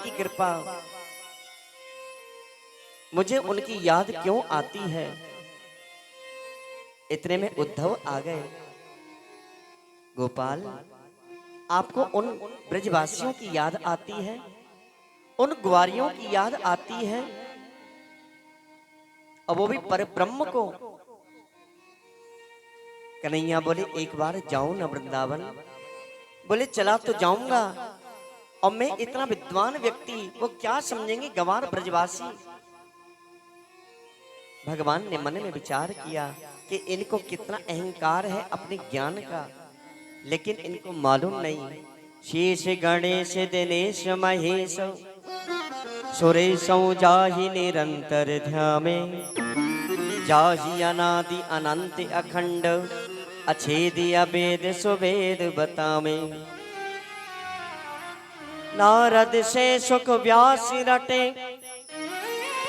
की कृपा, मुझे उनकी याद क्यों आती है। इतने में उद्धव आ गए। गोपाल, आपको उन ब्रजवासियों की याद आती है, उन ग्वारियों की याद आती है, और वो भी परब्रह्म को। कन्हैया बोले एक बार जाऊं न वृंदावन। बोले चला तो जाऊंगा, और मैं इतना विद्वान व्यक्ति, वो क्या समझेंगे गंवार ब्रजवासी। भगवान ने मन में विचार किया कि इनको कितना अहंकार है अपने ज्ञान का, लेकिन इनको मालूम नहीं। शेष गणेश दिनेश महेश सुरेश जाहि निरंतर ध्यामे, जाहि अनादि अनंत अखंड अछेद अभेद सुवेद बतामे। नारद से सुख व्यास रटे,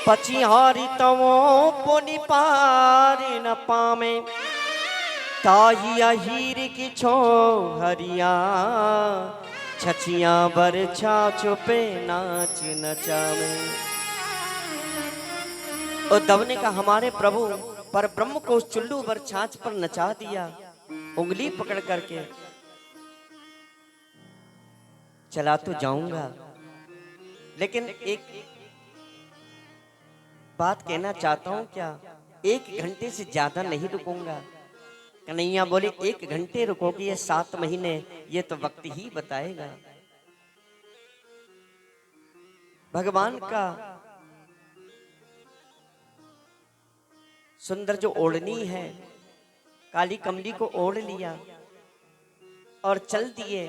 पचिहारी तवो पुनि पारि न पामे। ताही अहीर की छो हरिया, छछिया बरछा चुपे नाच नचावे। उद्धव ने कहा हमारे प्रभु पर ब्रह्म को उस चुल्लू पर छाछ पर नचा दिया, उंगली पकड़ करके। चला तो जाऊंगा, लेकिन एक बात कहना चाहता हूं, क्या 1 घंटे से ज्यादा नहीं रुकूंगा। कन्हैया बोले 1 घंटे रुकोगी या 7 महीने, ये तो वक्त ही बताएगा। भगवान का सुंदर जो ओढ़नी है, काली कमली को ओढ़ लिया और चल दिए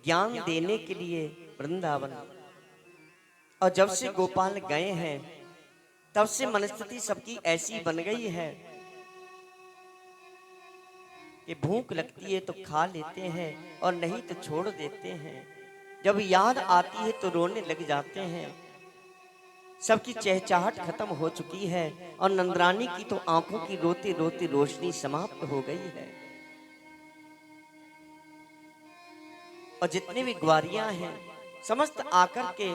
ज्ञान देने के लिए वृंदावन। और जब से गोपाल गए हैं, तब से मनस्थिति सबकी ऐसी बन गई है कि भूख लगती है तो खा लेते हैं, और नहीं तो छोड़ देते हैं। जब याद आती है तो रोने लग जाते हैं। सबकी चहचहाट खत्म हो चुकी है, और नंदरानी की तो आंखों की रोती रोती रोशनी समाप्त हो गई है। और जितने भी ग्वारियां हैं समस्त आकर के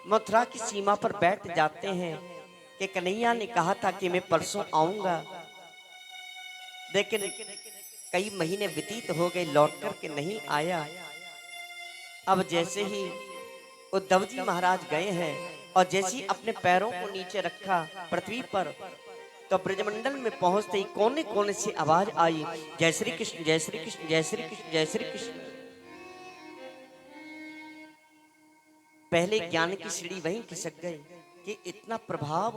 मथुरा की सीमा पर बैठ जाते हैं कि कन्हैया ने कहा था कि मैं परसों आऊंगा, लेकिन कई महीने व्यतीत हो गए, लौट कर के नहीं आया। अब जैसे ही उद्धव जी महाराज गए हैं और जैसे ही अपने पैरों को नीचे रखा पृथ्वी पर, तो ब्रजमंडल में पहुंचते ही कोने कोने से आवाज आई, जय श्री कृष्ण जय श्री कृष्ण जय श्री कृष्ण जय श्री कृष्ण। पहले ज्ञान की सीढ़ी वहीं खिसक गई कि इतना प्रभाव,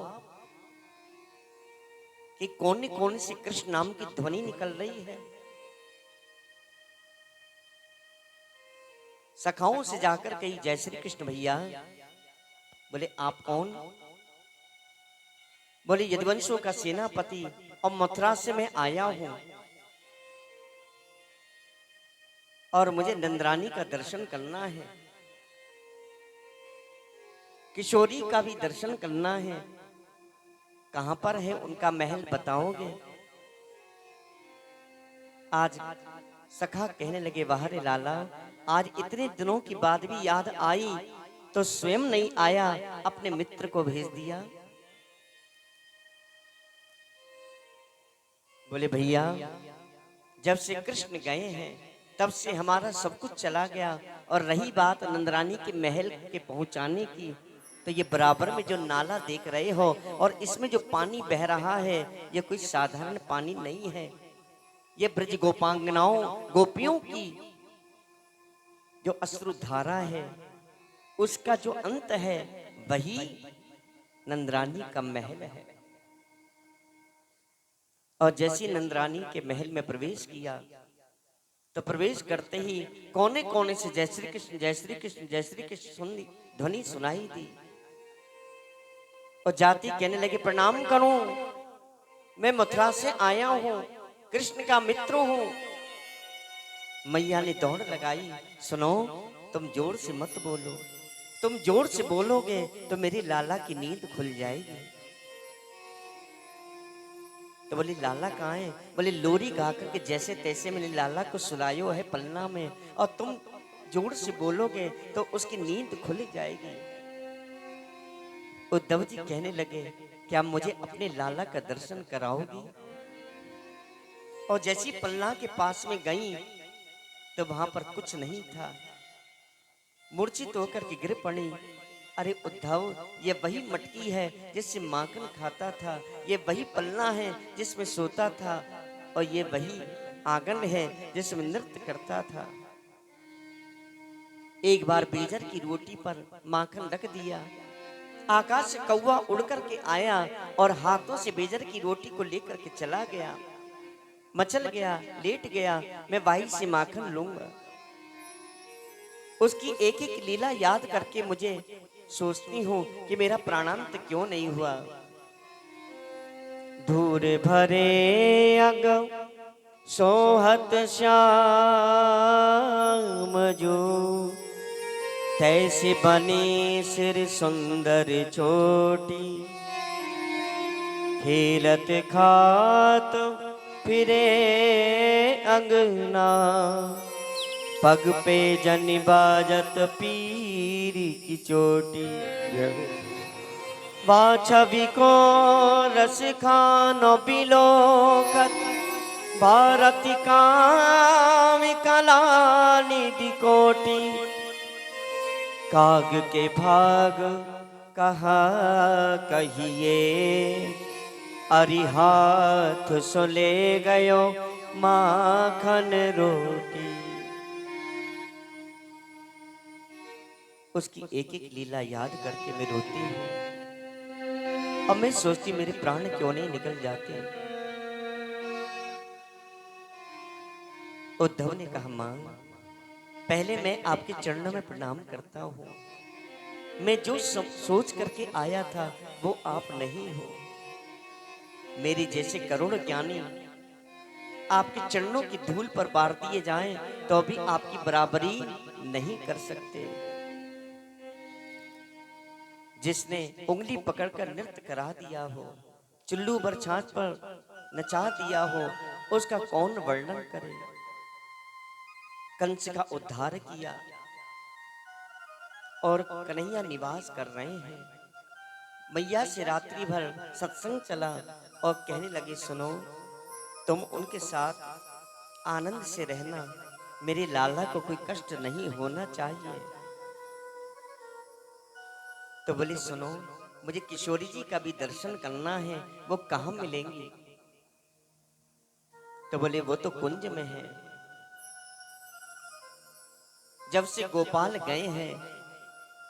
कि कोने कोने से कृष्ण नाम की ध्वनि निकल रही है। सखाओं से जाकर कही जय श्री कृष्ण भैया। बोले आप कौन? बोले यदुवंशों का सेनापति, और मथुरा से मैं आया हूं, और मुझे नंदरानी का दर्शन करना है, किशोरी का भी दर्शन करना है। कहां पर है उनका महल बताओगे? आज सखा कहने लगे वाह रे लाला, आज इतने दिनों की बाद भी याद आई तो स्वयं नहीं आया, अपने मित्र को भेज दिया। बोले भैया, जब से कृष्ण गए हैं तब से हमारा सब कुछ चला गया, और रही बात नंदरानी के महल के पहुंचाने की, तो ये बराबर में जो नाला देख रहे हो और इसमें जो पानी बह रहा है, ये कोई साधारण पानी नहीं है। ये ब्रज गोपांगनाओं गोपियों की जो अश्रुधारा है, उसका जो अंत है, वही नंदरानी का महल है। और जैसी नंदरानी के महल में प्रवेश किया, तो प्रवेश करते ही कोने कोने से जय श्री कृष्ण जय श्री कृष्ण जय श्री कृष्ण ध्वनि सुनाई दी। और जाति कहने लगे प्रणाम करूं, मैं मथुरा से आया हूं, कृष्ण का मित्र हूं। मैया ने दौड़ लगाई, सुनो तुम जोर से मत बोलो, तुम जोर से बोलोगे तो मेरी लाला की नींद खुल जाएगी। तो बोली लाला कहाँ है? बोले लोरी गा करके जैसे तैसे मैंने लाला को सुलायो है पलना में, और तुम जोर से बोलोगे तो उसकी नींद खुल जाएगी। उद्धव जी कहने लगे, क्या मुझे अपने लाला का दर्शन कराओगी? और जैसी पलना के पास में गई तो वहां पर कुछ नहीं था। मूर्छित होकर के गिर पड़ी। अरे उद्धव, ये वही मटकी है जिससे माखन खाता था, ये वही पलना है जिसमें सोता था, और ये वही आंगन है जिसमें नृत्य करता था। एक बार बेजर की रोटी पर माखन रख दिया, आकाश से कौवा उड़ करके आया और हाथों से बेजर की रोटी को लेकर के चला गया, मचल गया, लेट गया, मैं वाही से माखन लूंगा। उसकी एक एक लीला याद करके मुझे सोचती हूँ कि मेरा प्राणांत क्यों नहीं हुआ। धूर भरे अग सोहत श्याम जो, तैसे बने सिर सुंदर चोटी, खेलत खात फिरे अंगना, पग पे जन बाजत पीर की चोटी। छवि को रस खानो बिलोकत, भारत का कला निधि कोटि, काग के भाग कहा कहिए, अरिहाथ सो ले गयो माखन रोटी। उसकी एक एक लीला याद करके मैं रोती हूँ और मैं सोचती मेरे प्राण क्यों नहीं निकल जाते। उद्धव ने कहा, मां, पहले मैं आपके चरणों में प्रणाम करता हूँ। मैं जो सोच करके आया था वो आप नहीं हो। मेरे जैसे करोड़ ज्ञानी आपके चरणों की धूल पर बार दिए जाएं तो भी आपकी बराबरी नहीं कर सकते। जिसने उंगली पकड़कर नृत्य करा दिया हो, चुल्लू भर छाछ पर नचा दिया हो, उसका कौन वर्णन करे। कंस का उद्धार किया और कन्हैया निवास कर रहे हैं। मैया से रात्रि भर सत्संग चला और कहने लगे, सुनो, तुम उनके साथ आनंद से रहना, मेरे लाला को कोई कष्ट नहीं होना चाहिए। तो बोले, सुनो, मुझे किशोरी जी का भी दर्शन करना है, वो कहाँ मिलेंगे? तो बोले, वो तो कुंज में है। जब से गोपाल गए हैं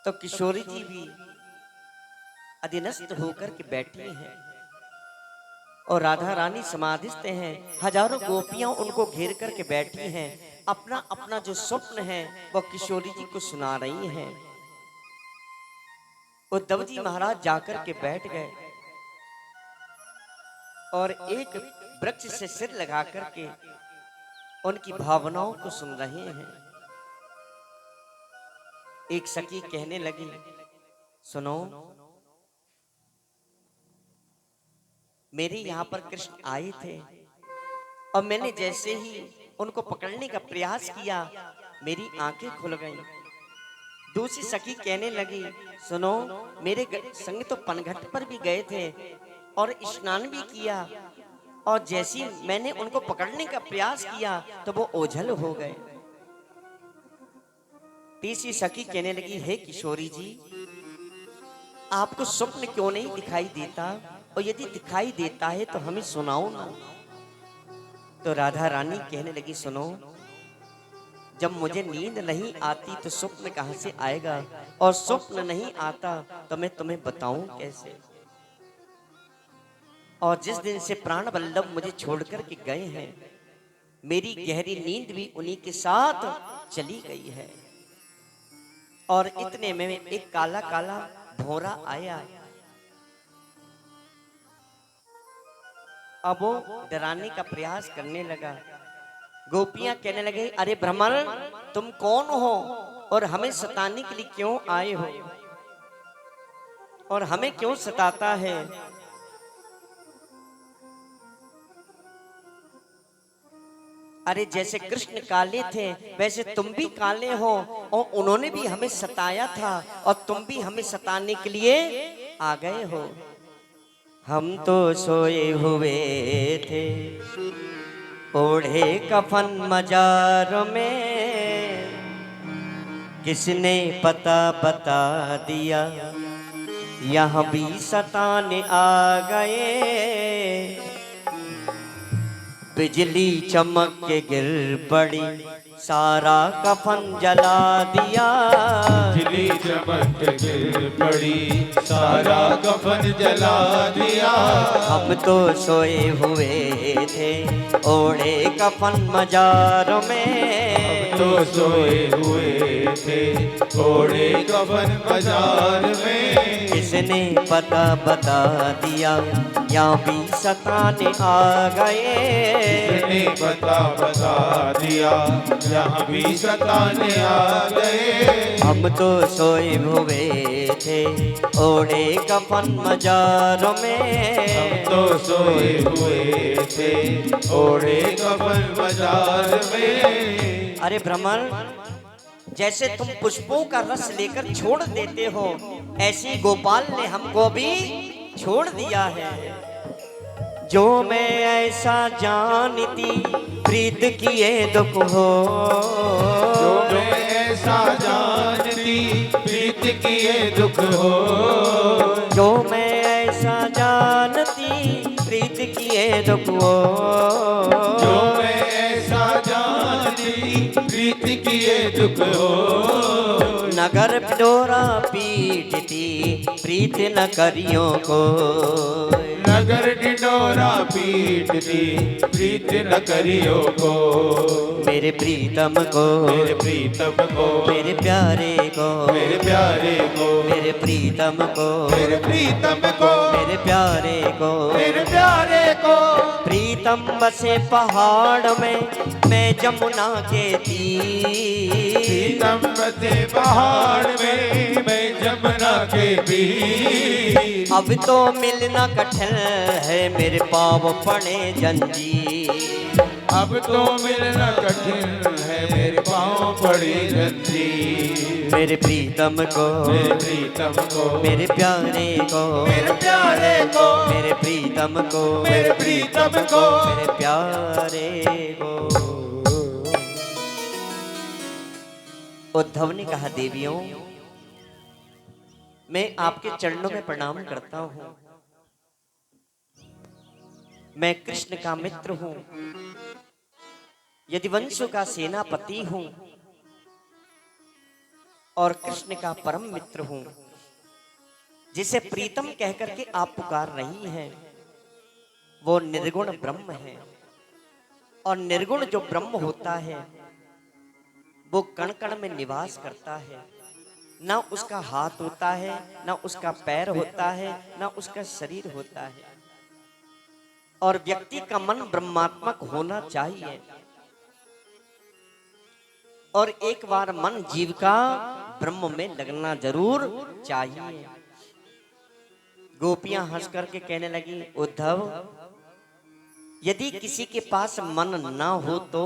तो किशोरी जी भी अधीनस्थ होकर के बैठी हैं और राधा रानी समाधिस्थ हैं। हजारों गोपियां उनको घेर करके बैठी हैं। अपना अपना जो स्वप्न है वो किशोरी जी को सुना रही हैं। उद्धव जी महाराज जाकर के बैठ गए और एक वृक्ष से सिर लगा करके उनकी भावनाओं को सुन रहे हैं। एक सखी कहने लगी, सुनो, मेरे यहाँ पर कृष्ण आए थे और मैंने जैसे ही उनको पकड़ने का प्रयास किया, मेरी आंखें खुल गईं। दूसरी सखी कहने लगी, सुनो, मेरे संग तो पनघट पर भी गए थे और स्नान भी किया, और जैसी मैंने उनको पकड़ने का प्रयास किया तो वो ओझल हो गए। तीसरी सखी कहने लगी, हे किशोरी जी, आपको स्वप्न क्यों नहीं दिखाई देता, और यदि दिखाई देता है तो हमें सुनाओ ना। तो राधा रानी कहने लगी, सुनो, जब मुझे नींद नहीं आती तो स्वप्न कहां से आएगा, और स्वप्न नहीं आता तो मैं तुम्हें बताऊं कैसे। और जिस दिन से प्राण वल्लभ मुझे छोड़कर के गए हैं, मेरी गहरी नींद भी उन्हीं के साथ चली गई है। और इतने में एक काला काला भौरा आया। अब वो डराने का प्रयास करने लगा। गोपियां कहने लगे, अरे भ्रमर, तुम कौन हो और हमें सताने के लिए क्यों आए हो, और हमें क्यों सताता है? अरे जैसे कृष्ण काले थे वैसे तुम भी काले हो, और उन्होंने भी हमें सताया था, और तुम भी हमें सताने के लिए आ गए हो। हम तो सोए हुए थे ओढ़े कफन मजार में, किसने पता बता दिया यहाँ भी सताने आ गए। बिजली चमक के गिर पड़ी सारा कफन जला दिया। बिजली चमक के गिर पड़ी सारा कफन जला दिया। हम तो सोए हुए थे ओढ़े कफन मजार में, तो सोए हुए थे ओढ़े कफन बाजार में, किसने पता बता दिया यहाँ भी सताने आ गए। किसने पता बता दिया यहाँ भी सताने आ गए। हम तो सोए हुए थे ओढ़े कफन मजार में, हम तो सोए हुए थे ओढ़े कफन बाजार में। अरे भ्रमर, जैसे तुम पुष्पों का रस लेकर छोड़ देते हो, ऐसी गोपाल ने हमको भी छोड़ दिया है। जो मैं ऐसा जानती प्रीत किए दुख हो, जो मैं ऐसा जानती प्रीत किए दुख हो, जो मैं ऐसा जानती प्रीत किए दुख हो, जो मैं ऐसा जानती प्रीत किए दुख हो। नगर डोरा पीटती प्रीत न करियो को, नगर ढिंढोरा पीटती प्रीत न करियो को। मेरे प्रीतम को, मेरे प्रीतम को, मेरे प्यारे को, मेरे प्यारे को, मेरे प्रीतम को, मेरे प्रीतम को, मेरे प्यारे को, मेरे प्यारे को। प्रीतम बसे पहाड़ में मैं जमुना के तीर, प्रीतम बसे पहाड़ में मैं जमुना के बीच। अब तो मिलना कठिन है मेरे पाँव पड़े जंजीर। अब तो मिलना कठिन है मेरे पाँव पड़ी जंजीर। मेरे प्रीतम को, मेरे प्रीतम को, मेरे प्यारे को, मेरे प्यारे को, मेरे प्रीतम को, मेरे प्रीतम को, मेरे प्यारे को। उद्धव ने कहा, देवियों मैं आपके चरणों में प्रणाम करता हूं। मैं कृष्ण का मित्र हूं, यदुवंश का सेनापति हूं और कृष्ण का परम मित्र हूं। जिसे प्रीतम कहकर के आप पुकार रही हैं वो निर्गुण ब्रह्म है। और निर्गुण जो ब्रह्म होता है वो कण कण में निवास करता है। ना उसका हाथ होता है, ना उसका पैर होता है, ना उसका शरीर होता है। और व्यक्ति का मन ब्रह्मात्मक होना चाहिए। और एक बार मन जीव का ब्रह्म में लगना जरूर चाहिए। गोपियां हंस करके कहने लगी, उद्धव यदि किसी के पास मन ना हो तो,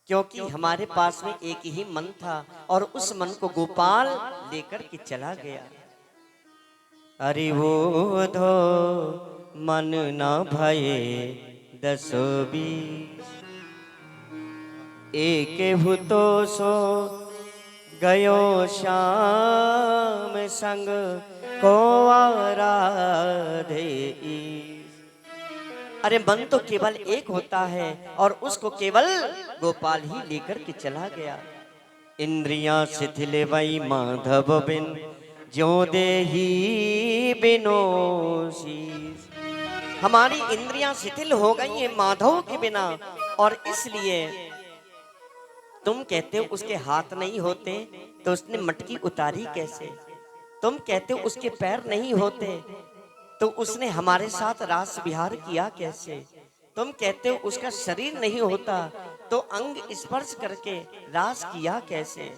क्योंकि हमारे पास में एक ही मन था और उस मन को गोपाल लेकर के चला गया। अरे वो धो मन ना भये दसो बीस, एक भूतो सो गयो श्याम संग को आराधे। अरे मन तो केवल एक होता है और उसको केवल गोपाल ही लेकर के चला गया। इंद्रियां शिथिल वही माधव बिन ज्यो देही बिनो शीस। हमारी इंद्रियां शिथिल हो गई हैं माधव के बिना, और इसलिए तुम कहते हो उसके हाथ नहीं होते तो उसने मटकी उतारी कैसे। तुम कहते हो उसके पैर नहीं होते तो उसने हमारे साथ रास विहार किया कैसे। तुम कहते हो उसका शरीर नहीं होता तो अंग स्पर्श करके रास किया कैसे।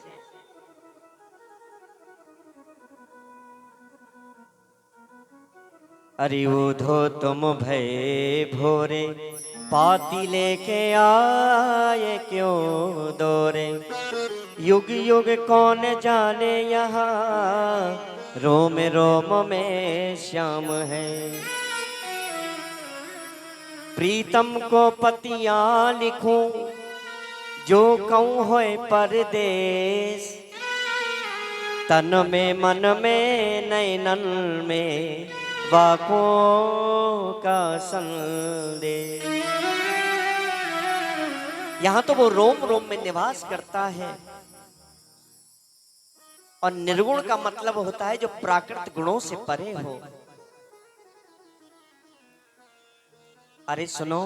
अरे उधो तुम भय भोरे पाती लेके आए क्यों दौरे। युग युग कौन जाने यहाँ रोम रोम में श्याम है। प्रीतम को पतियाँ लिखूं जो कहूँ होए परदेश, तन में मन में नैनन में वाकों का संदेश। यहाँ तो वो रोम रोम में निवास करता है, और निर्गुण का मतलब होता है जो प्राकृत गुणों से परे हो। अरे सुनो,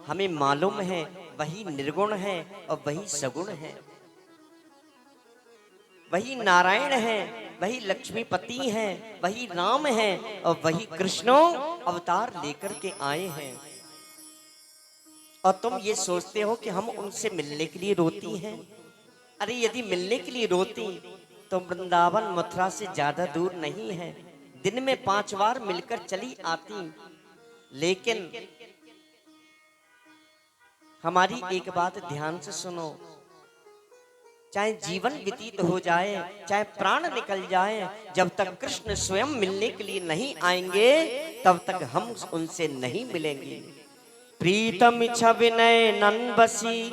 हमें मालूम है वही निर्गुण है और वही सगुण है, वही नारायण है, वही लक्ष्मीपति है, वही राम है, और वही कृष्ण अवतार लेकर के आए हैं। और तुम ये सोचते हो कि हम उनसे मिलने के लिए रोती हैं। अरे यदि मिलने के लिए रोती तो वृंदावन मथुरा से ज्यादा दूर नहीं है, दिन में 5 बार मिलकर चली आती। लेकिन हमारी एक बात ध्यान से सुनो, चाहे जीवन व्यतीत हो जाए, चाहे प्राण निकल जाए, जब तक कृष्ण स्वयं मिलने के लिए नहीं आएंगे तब तक हम उनसे नहीं मिलेंगे। प्रीतम छवि नयनन बसी,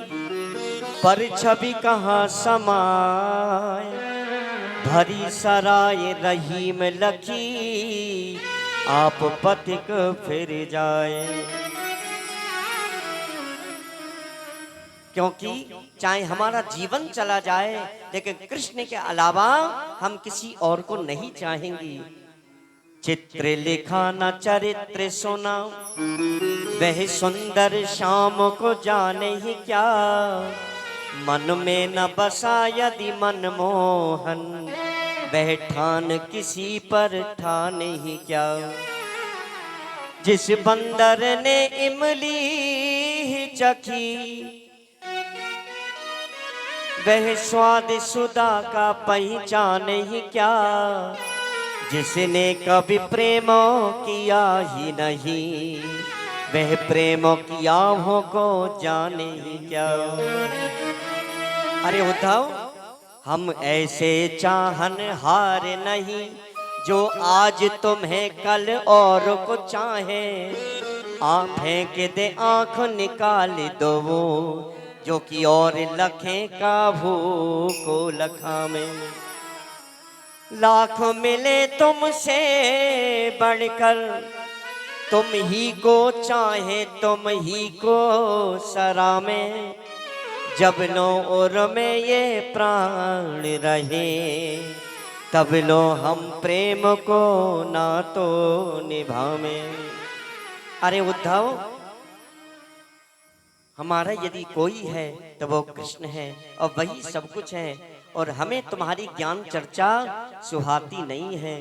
पर छवि कहाँ समाए, भरी सराय रहीम लखी, आप पथिक फिर जाए। क्योंकि चाहे हमारा जीवन चला जाए, लेकिन कृष्ण के अलावा हम किसी और को नहीं चाहेंगे। चित्र लिखा न चरित्र सुना, वह सुंदर शाम को जाने ही क्या, मन में न बसा यदि मनमोहन, वह ठान किसी पर ठाने ही क्या। जिस बंदर ने इमली ही चखी, वह स्वाद सुधा का पहचान ही क्या। जिसने कभी प्रेम किया ही नहीं, वह प्रेम किया हो को जाने ही क्या। अरे उद्धव, हम ऐसे चाहन हार नहीं, जो आज तुम्हें कल और को चाहे। आप फेंक दे आंख निकाल दो वो, जो कि और लखे काबू को लखा में। लाख मिले तुमसे बढ़कर, तुम ही को चाहे तुम ही को सरामे। जब लो और में ये प्राण रहे, तब लो हम प्रेम को ना तो निभावे। अरे उद्धव, हमारा यदि कोई है तो वो कृष्ण है, और वही सब कुछ है, और हमें तुम्हारी ज्ञान चर्चा सुहाती नहीं है।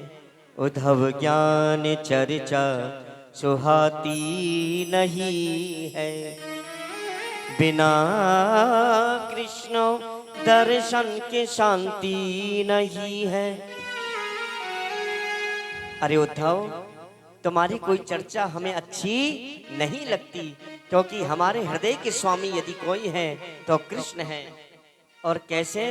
उद्धव ज्ञान चर्चा सुहाती नहीं है, बिना कृष्ण दर्शन के शांति नहीं है। अरे उद्धव, तुम्हारी कोई चर्चा हमें अच्छी नहीं लगती, क्योंकि हमारे हृदय के स्वामी यदि कोई है तो कृष्ण है। और कैसे?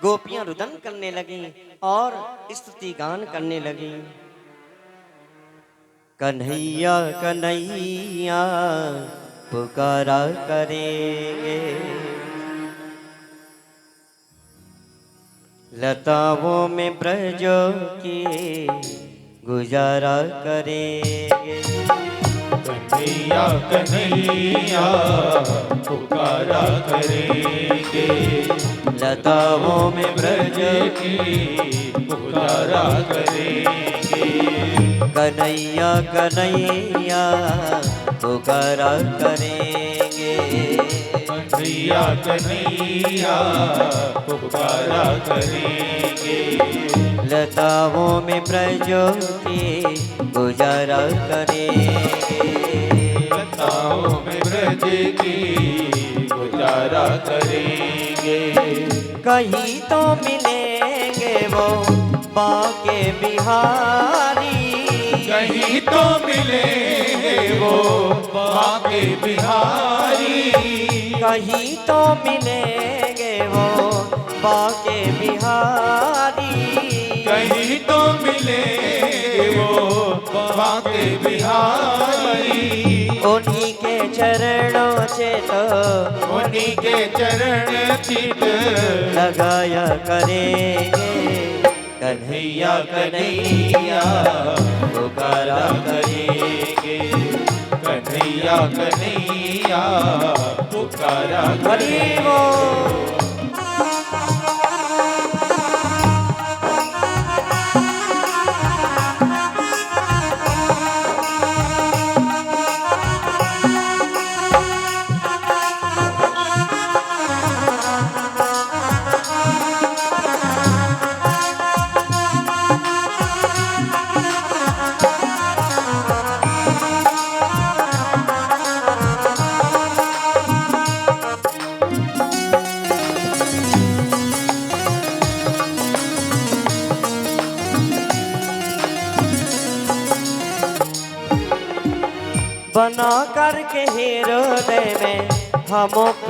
गोपियां रुदन करने लगी और स्तुति गान करने लगी। कन्हैया कन्हैया पुकारा करेंगे, लताओं में ब्रज की गुजारा करेंगे। कन्हैया कन्हैया पुकारा करेंगे, लताओं में ब्रज की पुकारा करेंगे। कन्हैया कन्हैया पुकारा करेंगे, कन्हैया कन्हैया पुकारा करेंगे। लताओं में ब्रज की गुजारा करेंगे, लताओं में ब्रज की गुजारा करेंगे। कहीं तो मिलेंगे वो बाके बिहारी, कहीं तो मिले वो बाके बिहारी। कहीं तो मिलेंगे वो बाके बिहारी, कहीं तो मिलेंगे वो बाके बिहारी। उन्हीं के चरणों से तो उन्हीं के चरण चित लगाया करेंगे, कन्हैया कन्हैया पुकारा करेंगे, कन्हैया कन्हैया पुकारा करेंगे। बना करके हृदय में हम